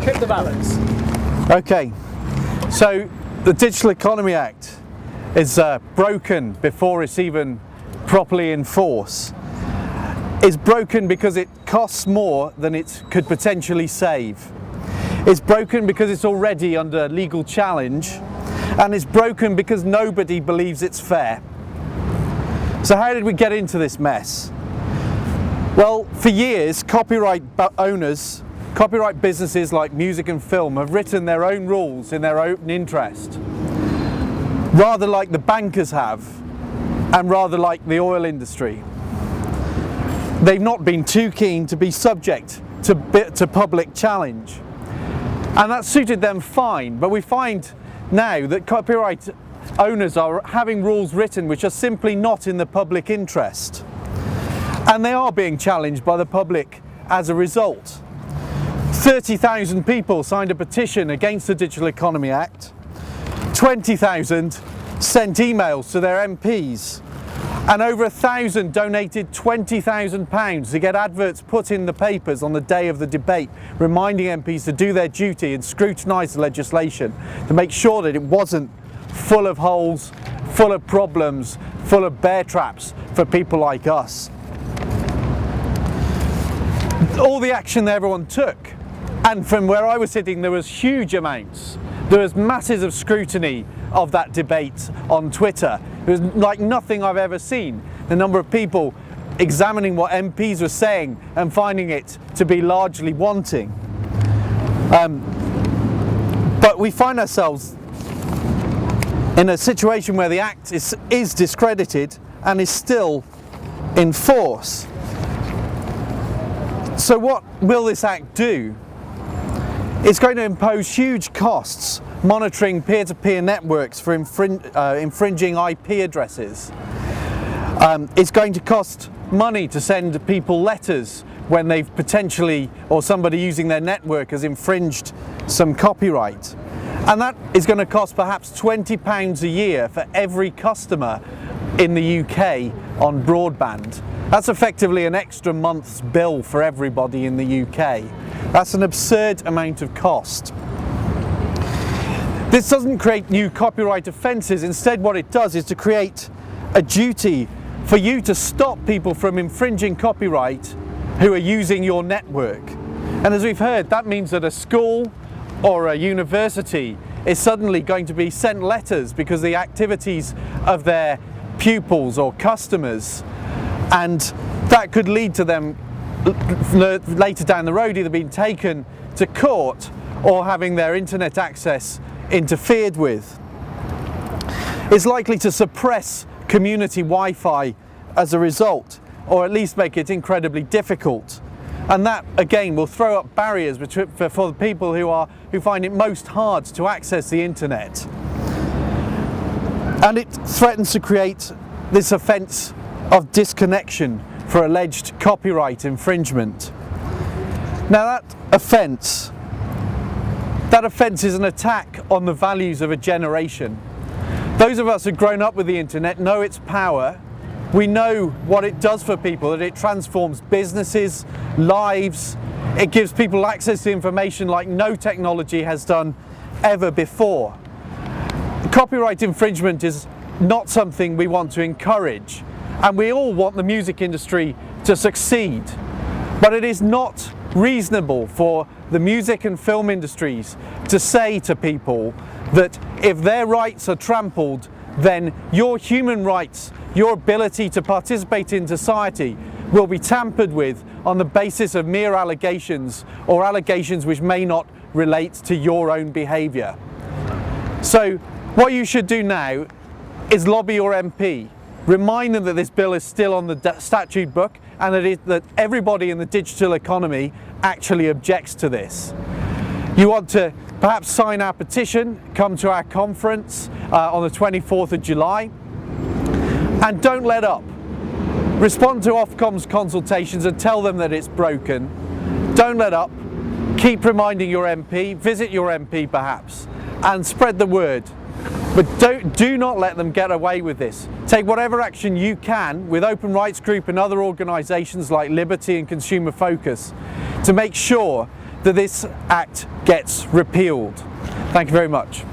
Keep the balance. Okay, so the Digital Economy Act is broken before it's even properly in force. It's broken because it costs more than it could potentially save. It's broken because it's already under legal challenge, and it's broken because nobody believes it's fair. So how did we get into this mess? Well, for years, copyright owners, copyright businesses like music and film have written their own rules in their own interest, rather like the bankers have, and rather like the oil industry. They've not been too keen to be subject to public challenge. And that suited them fine, but we find now that copyright owners are having rules written which are simply not in the public interest. And they are being challenged by the public as a result. 30,000 people signed a petition against the Digital Economy Act. 20,000 sent emails to their MPs. And over 1,000 donated £20,000 to get adverts put in the papers on the day of the debate, reminding MPs to do their duty and scrutinise the legislation to make sure that it wasn't full of holes, full of problems, full of bear traps for people like us. All the action that everyone took, and from where I was sitting there was huge amounts. There was masses of scrutiny of that debate on Twitter. It was like nothing I've ever seen. The number of people examining what MPs were saying and finding it to be largely wanting. But we find ourselves in a situation where the Act is discredited and is still in force. So what will this Act do? It's going to impose huge costs monitoring peer-to-peer networks for infringing IP addresses. It's going to cost money to send people letters when they've potentially, or somebody using their network has infringed some copyright. And that is going to cost perhaps £20 a year for every customer in the UK on broadband. That's effectively an extra month's bill for everybody in the UK. That's an absurd amount of cost. This doesn't create new copyright offences. Instead, what it does is to create a duty for you to stop people from infringing copyright who are using your network. And as we've heard, that means that a school or a university is suddenly going to be sent letters because the activities of their pupils or customers, and that could lead to them later down the road either being taken to court or having their internet access interfered with. It's likely to suppress community Wi-Fi as a result, or at least make it incredibly difficult. And that again will throw up barriers for the people who find it most hard to access the internet. And it threatens to create this offence of disconnection for alleged copyright infringement. Now that offence is an attack on the values of a generation. Those of us who've grown up with the internet know its power. We know what it does for people, that it transforms businesses, lives. It gives people access to information like no technology has done ever before. Copyright infringement is not something we want to encourage, and we all want the music industry to succeed. But it is not reasonable for the music and film industries to say to people that if their rights are trampled, then your human rights, your ability to participate in society will be tampered with on the basis of mere allegations, or allegations which may not relate to your own behaviour. So what you should do now is lobby your MP. Remind them that this bill is still on the statute book, and that everybody in the digital economy actually objects to this. You want to perhaps sign our petition, come to our conference on the 24th of July, and don't let up. Respond to Ofcom's consultations and tell them that it's broken. Don't let up. Keep reminding your MP, visit your MP perhaps, and spread the word. But do not let them get away with this. Take whatever action you can with Open Rights Group and other organisations like Liberty and Consumer Focus to make sure that this act gets repealed. Thank you very much.